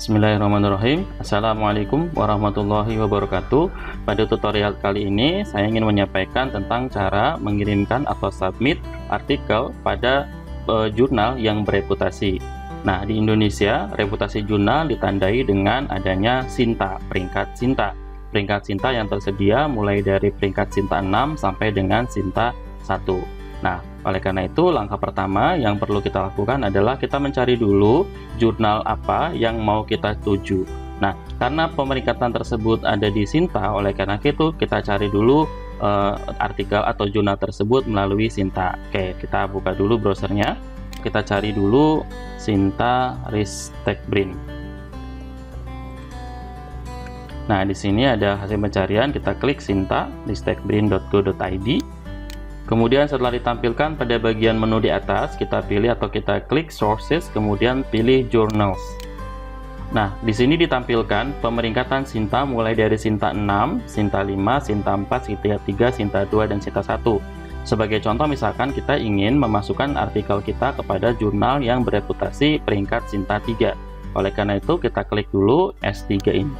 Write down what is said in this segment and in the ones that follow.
Bismillahirrahmanirrahim. Assalamualaikum warahmatullahi wabarakatuh. Pada tutorial kali ini saya ingin menyampaikan tentang cara mengirimkan atau submit artikel pada jurnal yang bereputasi. Nah, di Indonesia reputasi jurnal ditandai dengan adanya Sinta, peringkat Sinta. Peringkat Sinta yang tersedia mulai dari peringkat Sinta 6 sampai dengan Sinta 1. Nah, oleh karena itu langkah pertama yang perlu kita lakukan adalah kita mencari dulu jurnal apa yang mau kita tuju. Nah, karena pemeringkatan tersebut ada di Sinta, oleh karena itu kita cari dulu artikel atau jurnal tersebut melalui Sinta. Oke, kita buka dulu browsernya. Kita cari dulu Sinta Ristekbrin. Nah, di sini ada hasil pencarian, kita klik Sinta ristekbrin.go.id. Kemudian setelah ditampilkan pada bagian menu di atas, kita pilih atau kita klik Sources, kemudian pilih Journals. Nah, di sini ditampilkan pemeringkatan Sinta mulai dari Sinta 6, Sinta 5, Sinta 4, Sinta 3, Sinta 2, dan Sinta 1. Sebagai contoh, misalkan kita ingin memasukkan artikel kita kepada jurnal yang bereputasi peringkat Sinta 3. Oleh karena itu, kita klik dulu S3 ini.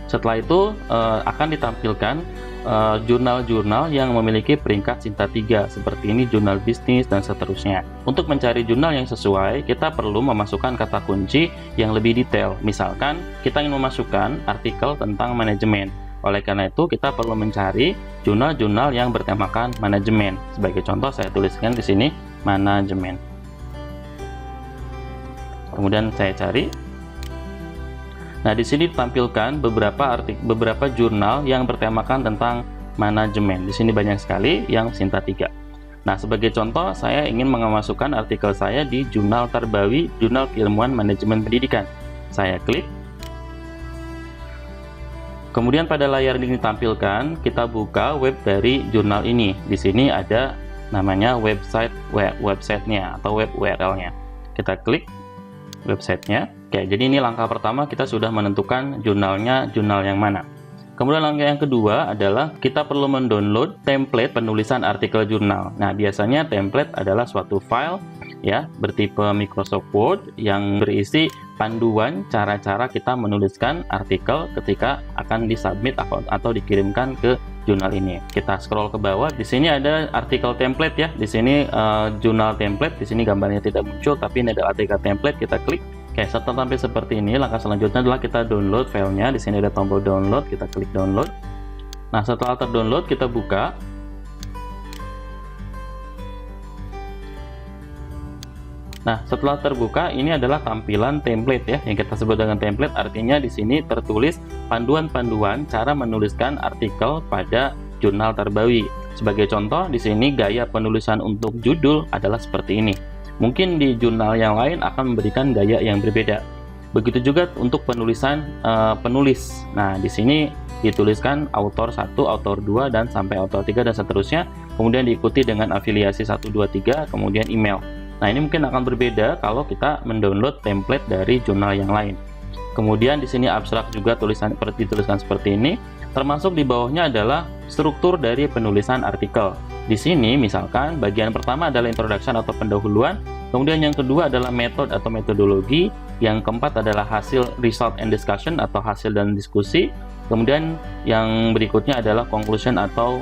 Setelah itu akan ditampilkan jurnal-jurnal yang memiliki peringkat Sinta 3 seperti ini, jurnal bisnis dan seterusnya. Untuk mencari jurnal yang sesuai, kita perlu memasukkan kata kunci yang lebih detail. Misalkan kita ingin memasukkan artikel tentang manajemen. Oleh karena itu kita perlu mencari jurnal-jurnal yang bertemakan manajemen. Sebagai contoh saya tuliskan di sini manajemen. Kemudian saya cari. Nah, di sini ditampilkan beberapa jurnal yang bertemakan tentang manajemen. Di sini banyak sekali yang Sinta 3. Nah, sebagai contoh, saya ingin memasukkan artikel saya di Jurnal Tarbawi, Jurnal Keilmuan Manajemen Pendidikan. Saya klik. Kemudian pada layar ini ditampilkan, kita buka web dari jurnal ini. Di sini ada namanya websitenya atau web URL-nya. Kita klik websitenya. Oke, jadi ini langkah pertama, kita sudah menentukan jurnalnya, jurnal yang mana. Kemudian langkah yang kedua adalah kita perlu mendownload template penulisan artikel jurnal. Nah, biasanya template adalah suatu file ya bertipe Microsoft Word yang berisi panduan cara-cara kita menuliskan artikel ketika akan disubmit atau dikirimkan ke jurnal ini. Kita scroll ke bawah, di sini ada artikel template ya. Di sini jurnal template, di sini gambarnya tidak muncul, tapi ini ada artikel template. Kita klik. Oke, setelah tampil seperti ini, langkah selanjutnya adalah kita download filenya. Di sini ada tombol download, kita klik download. Nah, setelah terdownload, kita buka. Nah, setelah terbuka, ini adalah tampilan template ya, yang kita sebut dengan template. Artinya di sini tertulis panduan-panduan cara menuliskan artikel pada jurnal Tarbawi. Sebagai contoh, di sini gaya penulisan untuk judul adalah seperti ini. Mungkin di jurnal yang lain akan memberikan gaya yang berbeda. Begitu juga untuk penulisan penulis. Nah, di sini dituliskan autor 1, autor 2, dan sampai autor 3 dan seterusnya. Kemudian diikuti dengan afiliasi 1, 2, 3, kemudian email. Nah, ini mungkin akan berbeda kalau kita mendownload template dari jurnal yang lain. Kemudian di sini abstrak juga dituliskan seperti ini. Termasuk di bawahnya adalah struktur dari penulisan artikel. Di sini misalkan bagian pertama adalah introduction atau pendahuluan, kemudian yang kedua adalah metode atau metodologi, yang keempat adalah hasil result and discussion atau hasil dan diskusi, kemudian yang berikutnya adalah conclusion atau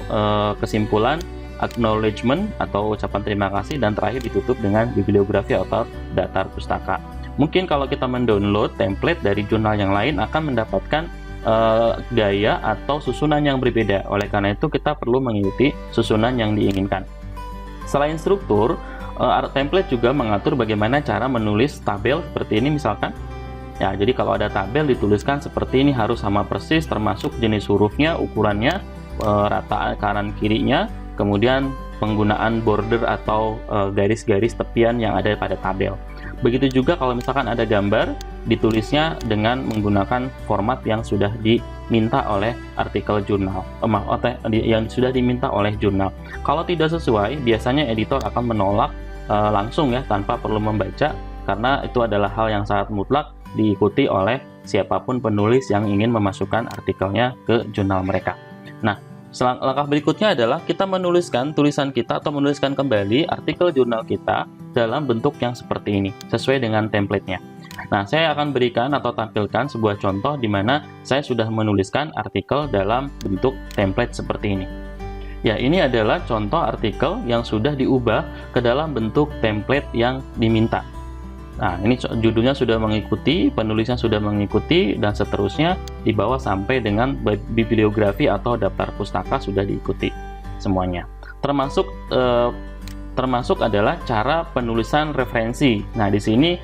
kesimpulan, acknowledgement atau ucapan terima kasih, dan terakhir ditutup dengan bibliografi atau daftar pustaka. Mungkin kalau kita mendownload template dari jurnal yang lain akan mendapatkan gaya atau susunan yang berbeda. Oleh karena itu kita perlu mengikuti susunan yang diinginkan. Selain struktur, template juga mengatur bagaimana cara menulis tabel seperti ini misalkan. Ya, jadi kalau ada tabel dituliskan seperti ini harus sama persis, termasuk jenis hurufnya, ukurannya, rata kanan kirinya, kemudian penggunaan border atau garis-garis tepian yang ada pada tabel. Begitu juga kalau misalkan ada gambar, ditulisnya dengan menggunakan format yang sudah diminta oleh artikel jurnal, yang sudah diminta oleh jurnal. Kalau tidak sesuai, biasanya editor akan menolak langsung ya, tanpa perlu membaca, karena itu adalah hal yang sangat mutlak diikuti oleh siapapun penulis yang ingin memasukkan artikelnya ke jurnal mereka. Nah, langkah berikutnya adalah kita menuliskan tulisan kita atau menuliskan kembali artikel jurnal kita dalam bentuk yang seperti ini, sesuai dengan template-nya. Nah, saya akan berikan atau tampilkan sebuah contoh di mana saya sudah menuliskan artikel dalam bentuk template seperti ini. Ya, ini adalah contoh artikel yang sudah diubah ke dalam bentuk template yang diminta. Nah, ini judulnya sudah mengikuti, penulisnya sudah mengikuti, dan seterusnya di bawah sampai dengan bibliografi atau daftar pustaka sudah diikuti semuanya. Termasuk adalah cara penulisan referensi. Nah, di sini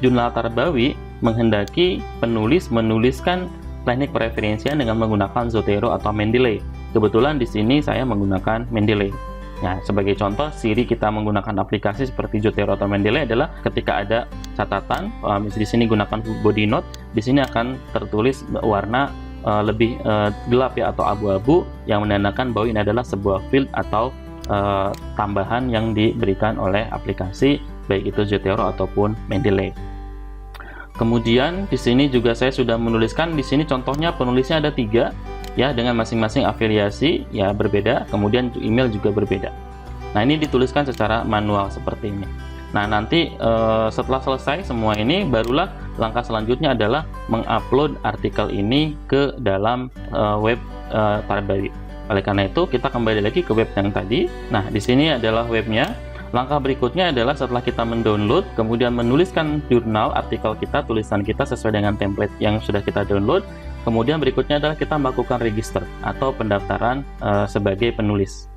Jurnal Tarbawi menghendaki penulis menuliskan teknik pereferensian dengan menggunakan Zotero atau Mendeley. Kebetulan di sini saya menggunakan Mendeley. Nah, sebagai contoh, ciri kita menggunakan aplikasi seperti Zotero atau Mendeley adalah ketika ada catatan, di sini gunakan body note, di sini akan tertulis warna lebih gelap ya, atau abu-abu, yang menandakan bahwa ini adalah sebuah field atau tambahan yang diberikan oleh aplikasi, baik itu Zotero ataupun Mendeley. Kemudian di sini juga saya sudah menuliskan, di sini contohnya penulisnya ada 3 ya, dengan masing-masing afiliasi ya berbeda, kemudian email juga berbeda. Nah, ini dituliskan secara manual seperti ini. Nah, nanti setelah selesai semua ini, barulah langkah selanjutnya adalah mengupload artikel ini ke dalam web Tarbawi. Oleh karena itu, kita kembali lagi ke web yang tadi. Nah, di sini adalah webnya. Langkah berikutnya adalah setelah kita mendownload, kemudian menuliskan jurnal artikel kita, tulisan kita sesuai dengan template yang sudah kita download. Kemudian berikutnya adalah kita melakukan register atau pendaftaran sebagai penulis.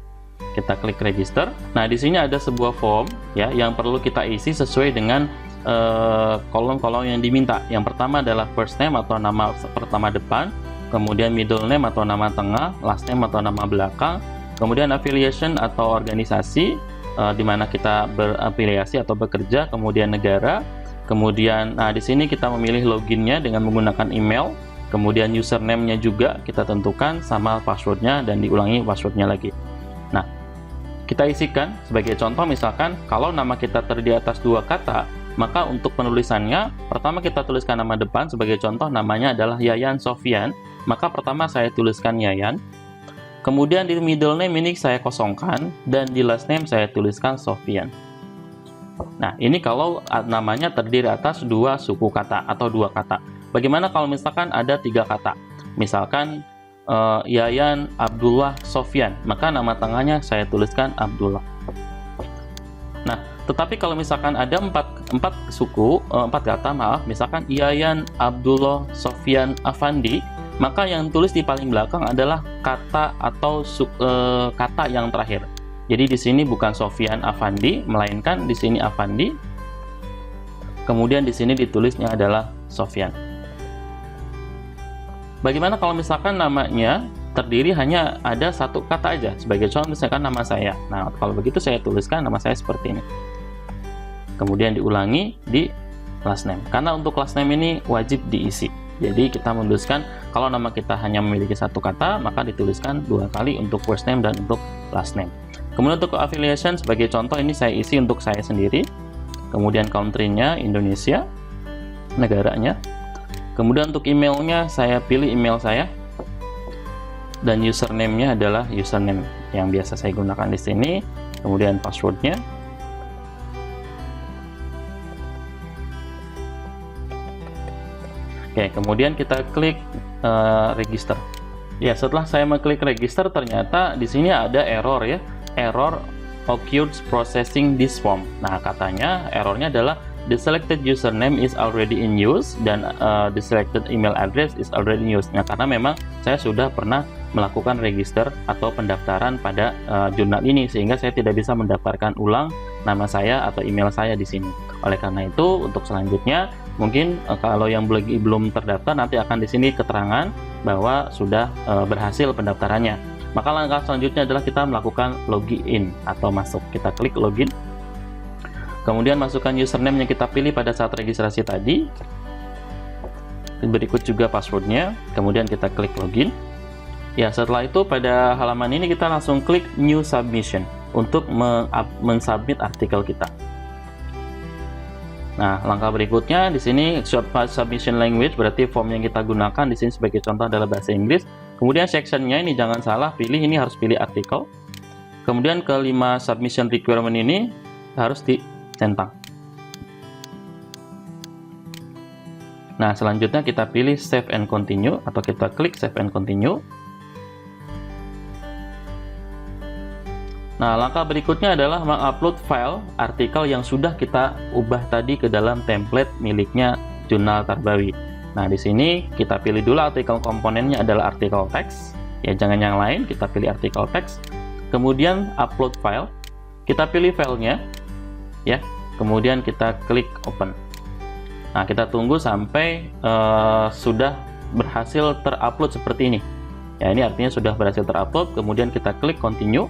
Kita klik register. Nah, di sini ada sebuah form ya yang perlu kita isi sesuai dengan kolom-kolom yang diminta. Yang pertama adalah first name atau nama pertama depan, kemudian middle name atau nama tengah, last name atau nama belakang, kemudian affiliation atau organisasi, di mana kita berafiliasi atau bekerja, kemudian negara, kemudian di sini kita memilih loginnya dengan menggunakan email, kemudian username-nya juga kita tentukan sama passwordnya dan diulangi passwordnya lagi. Nah, kita isikan sebagai contoh, misalkan kalau nama kita terdiri atas 2 kata, maka untuk penulisannya pertama kita tuliskan nama depan, sebagai contoh namanya adalah Yayan Sofyan, maka pertama saya tuliskan Yayan. Kemudian di middle name ini saya kosongkan, dan di last name saya tuliskan Sofyan. Nah, ini kalau namanya terdiri atas 2 suku kata atau 2 kata. Bagaimana kalau misalkan ada 3 kata? Misalkan Yayan Abdullah Sofyan, maka nama tengahnya saya tuliskan Abdullah. Nah, tetapi kalau misalkan ada 4 kata, misalkan Yayan Abdullah Sofyan Afandi, maka yang tulis di paling belakang adalah kata atau kata yang terakhir. Jadi di sini bukan Sofyan Afandi, melainkan di sini Afandi. Kemudian di sini ditulisnya adalah Sofyan. Bagaimana kalau misalkan namanya terdiri hanya ada 1 kata aja? Sebagai contoh misalkan nama saya. Nah, kalau begitu saya tuliskan nama saya seperti ini. Kemudian diulangi di last name. Karena untuk last name ini wajib diisi. Jadi kita menuliskan kalau nama kita hanya memiliki 1 kata, maka dituliskan 2 kali untuk first name dan untuk last name. Kemudian untuk affiliation, sebagai contoh ini saya isi untuk saya sendiri. Kemudian country-nya Indonesia, negaranya. Kemudian untuk emailnya saya pilih email saya, dan username-nya adalah username yang biasa saya gunakan di sini. Kemudian password-nya. Oke, kemudian kita klik register. Ya, setelah saya mengklik register, ternyata di sini ada error ya. Error occurs processing this form. Nah, katanya errornya adalah the selected username is already in use dan the selected email address is already in use. Nah, karena memang saya sudah pernah melakukan register atau pendaftaran pada jurnal ini, sehingga saya tidak bisa mendaftarkan ulang nama saya atau email saya di sini. Oleh karena itu, untuk selanjutnya mungkin kalau yang belum terdaftar, nanti akan di sini keterangan bahwa sudah berhasil pendaftarannya. Maka langkah selanjutnya adalah kita melakukan login atau masuk. Kita klik login. Kemudian masukkan username yang kita pilih pada saat registrasi tadi. Berikut juga passwordnya. Kemudian kita klik login. Ya, setelah itu pada halaman ini kita langsung klik New Submission untuk mensubmit artikel kita. Nah, langkah berikutnya di sini submission language, berarti form yang kita gunakan di sini sebagai contoh adalah bahasa Inggris. Kemudian sectionnya ini jangan salah pilih, ini harus pilih artikel. Kemudian kelima submission requirement ini harus dicentang. Nah, selanjutnya kita pilih Save and Continue, atau kita klik Save and Continue. Nah, langkah berikutnya adalah mengupload file artikel yang sudah kita ubah tadi ke dalam template miliknya Jurnal Tarbawi. Nah, di sini kita pilih dulu artikel komponennya adalah artikel teks. Ya, jangan yang lain, kita pilih artikel teks. Kemudian upload file. Kita pilih filenya. Ya, kemudian kita klik open. Nah, kita tunggu sampai sudah berhasil terupload seperti ini. Ya, ini artinya sudah berhasil terupload. Kemudian kita klik continue.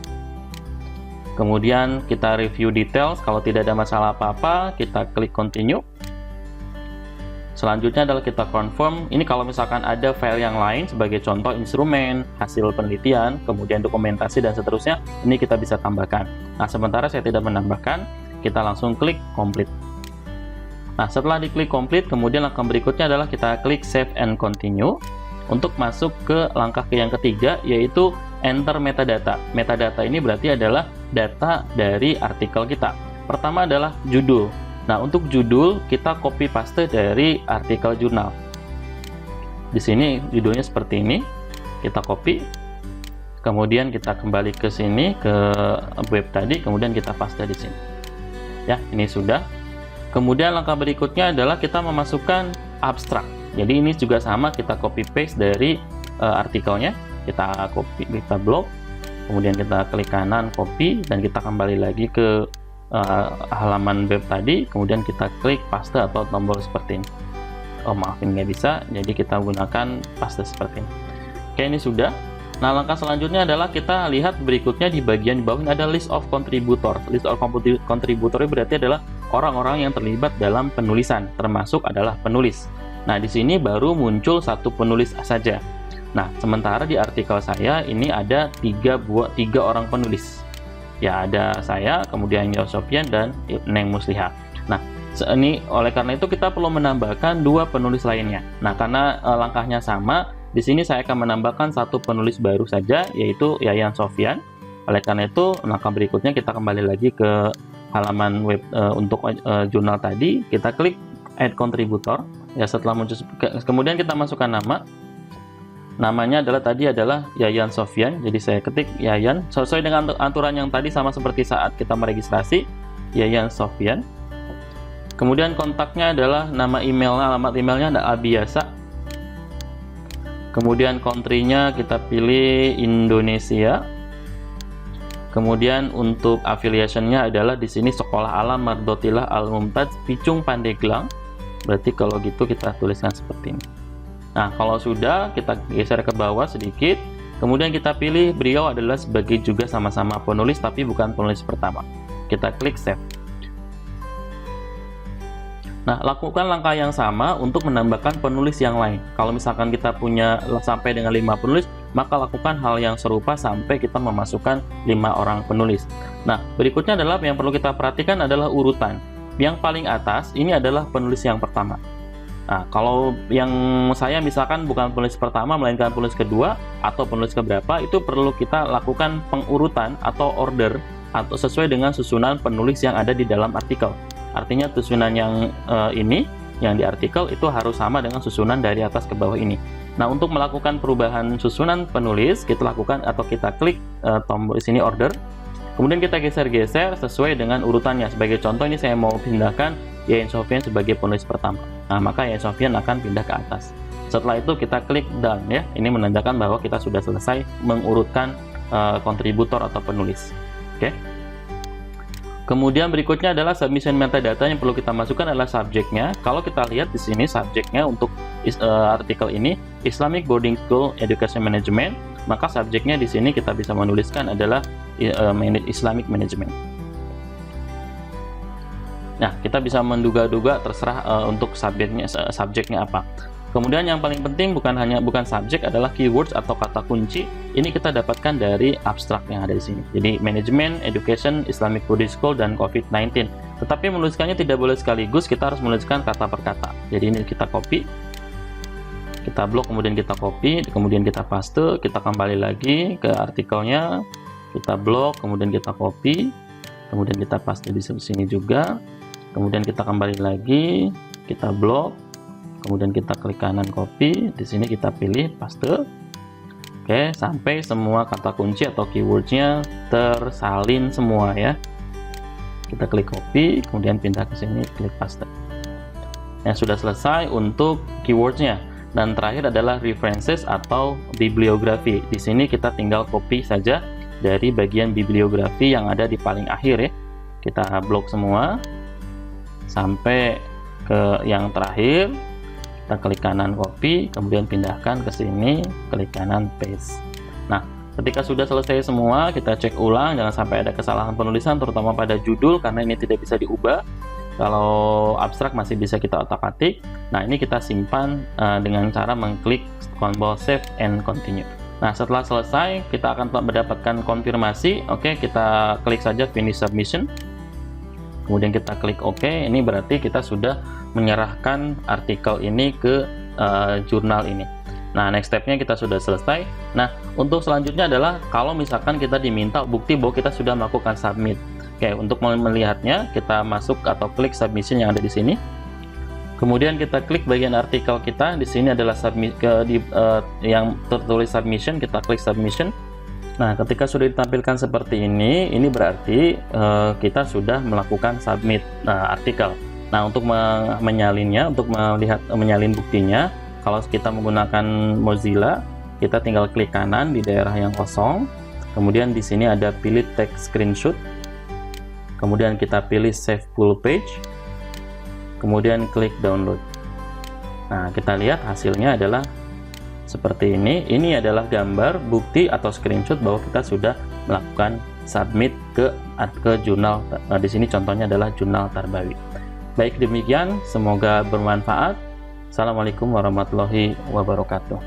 Kemudian kita review details, kalau tidak ada masalah apa-apa, kita klik continue. Selanjutnya adalah kita confirm. Ini kalau misalkan ada file yang lain, sebagai contoh instrumen, hasil penelitian, kemudian dokumentasi, dan seterusnya, ini kita bisa tambahkan. Nah, sementara saya tidak menambahkan, kita langsung klik complete. Nah, setelah diklik complete, kemudian langkah berikutnya adalah kita klik save and continue. Untuk masuk ke langkah yang ketiga, yaitu enter metadata. Metadata ini berarti adalah data dari artikel kita. Pertama adalah judul. Nah, untuk judul kita copy paste dari artikel jurnal. Di sini judulnya seperti ini. Kita copy. Kemudian kita kembali ke sini ke web tadi, kemudian kita paste di sini. Ya, ini sudah. Kemudian langkah berikutnya adalah kita memasukkan abstrak. Jadi ini juga sama, kita copy paste dari artikelnya. Kita copy, kita blok, kemudian kita klik kanan copy, dan kita kembali lagi ke halaman web tadi, kemudian kita klik paste atau tombol seperti ini. Oh, maaf, ini nggak bisa, jadi kita gunakan paste seperti ini. Oke, ini sudah. Nah, langkah selanjutnya adalah kita lihat berikutnya di bagian bawah ini ada list of contributor. List of contributor berarti adalah orang-orang yang terlibat dalam penulisan, termasuk adalah penulis. Nah, di sini baru muncul satu penulis saja. Nah, sementara di artikel saya ini ada tiga orang penulis. Ya, ada saya, kemudian Yosofian, dan Neng Musliha. Nah, ini oleh karena itu kita perlu menambahkan dua penulis lainnya. Nah, karena langkahnya sama, di sini saya akan menambahkan satu penulis baru saja, yaitu Yayan Sofyan. Oleh karena itu, langkah berikutnya kita kembali lagi ke halaman web untuk jurnal tadi. Kita klik Add Contributor. Ya, setelah muncul, kemudian kita masukkan nama. Namanya adalah Yayan Sofyan. Jadi saya ketik Yayan sesuai dengan aturan yang tadi, sama seperti saat kita meregistrasi, Yayan Sofyan. Kemudian kontaknya adalah nama emailnya, alamat emailnya ada biasa. Kemudian country-nya kita pilih Indonesia. Kemudian untuk affiliation-nya adalah di sini Sekolah Alam Mardotilah Al-Mumtaz Picung Pandeglang. Berarti kalau gitu kita tuliskan seperti ini. Nah, kalau sudah, kita geser ke bawah sedikit. Kemudian kita pilih beliau adalah sebagai juga sama-sama penulis, tapi bukan penulis pertama. Kita klik save. Nah, lakukan langkah yang sama untuk menambahkan penulis yang lain. Kalau misalkan kita punya sampai dengan 5 penulis, maka lakukan hal yang serupa sampai kita memasukkan 5 orang penulis. Nah, berikutnya adalah yang perlu kita perhatikan adalah urutan. Yang paling atas ini adalah penulis yang pertama. Nah, kalau yang saya misalkan bukan penulis pertama, melainkan penulis kedua atau penulis keberapa, itu perlu kita lakukan pengurutan atau order atau sesuai dengan susunan penulis yang ada di dalam artikel. Artinya susunan yang ini, yang di artikel itu harus sama dengan susunan dari atas ke bawah ini. Nah, untuk melakukan perubahan susunan penulis, kita lakukan atau kita klik tombol di sini order. Kemudian kita geser-geser sesuai dengan urutannya. Sebagai contoh, ini saya mau pindahkan Yayan Sofyan sebagai penulis pertama. Nah, maka Yayan Sofyan akan pindah ke atas. Setelah itu kita klik done ya. Ini menandakan bahwa kita sudah selesai mengurutkan kontributor atau penulis. Oke. Kemudian berikutnya adalah submission metadata. Yang perlu kita masukkan adalah subjeknya. Kalau kita lihat di sini subjeknya untuk artikel ini Islamic Boarding School Education Management, maka subjeknya di sini kita bisa menuliskan adalah Islamic Management. Nah, kita bisa menduga-duga, terserah untuk subjeknya apa. Kemudian yang paling penting bukan subjek, adalah keywords atau kata kunci. Ini kita dapatkan dari abstrak yang ada di sini. Jadi manajemen, education, Islamic Boarding School, dan COVID-19. Tetapi menuliskannya tidak boleh sekaligus, kita harus menuliskan kata per kata. Jadi ini kita copy, kita blok, kemudian kita copy, kemudian kita paste, kita kembali lagi ke artikelnya, kita blok, kemudian kita copy, kemudian kita paste di sini juga, kemudian kita kembali lagi, kita blok, kemudian kita klik kanan copy, di sini kita pilih paste. Oke, sampai semua kata kunci atau keywordsnya tersalin semua ya. Kita klik copy, kemudian pindah ke sini, klik paste. Nah, sudah selesai untuk keywordsnya. Dan terakhir adalah references atau bibliografi. Di sini kita tinggal copy saja dari bagian bibliografi yang ada di paling akhir ya. Kita blok semua sampai ke yang terakhir. Kita klik kanan copy, kemudian pindahkan ke sini, klik kanan paste. Nah, ketika sudah selesai semua, kita cek ulang, jangan sampai ada kesalahan penulisan, terutama pada judul, karena ini tidak bisa diubah. Kalau abstrak masih bisa kita otak-atik. Nah, ini kita simpan dengan cara mengklik tombol save and continue. Nah, setelah selesai, kita akan mendapatkan konfirmasi. Oke, kita klik saja finish submission. Kemudian kita klik OK. Ini berarti kita sudah menyerahkan artikel ini ke jurnal ini. Nah, next stepnya kita sudah selesai. Nah, untuk selanjutnya adalah kalau misalkan kita diminta bukti bahwa kita sudah melakukan submit. Oke, untuk melihatnya kita masuk atau klik submission yang ada di sini. Kemudian kita klik bagian artikel kita. Di sini adalah yang tertulis submission. Kita klik submission. Nah, ketika sudah ditampilkan seperti ini berarti kita sudah melakukan submit artikel. Nah, untuk menyalinnya, untuk menyalin buktinya, kalau kita menggunakan Mozilla, kita tinggal klik kanan di daerah yang kosong. Kemudian di sini ada pilih text screenshot. Kemudian kita pilih save full page, kemudian klik download. Nah, kita lihat hasilnya adalah seperti ini. Ini adalah gambar bukti atau screenshot bahwa kita sudah melakukan submit ke jurnal. Nah, di sini contohnya adalah Jurnal Tarbawi. Baik, demikian, semoga bermanfaat. Assalamualaikum warahmatullahi wabarakatuh.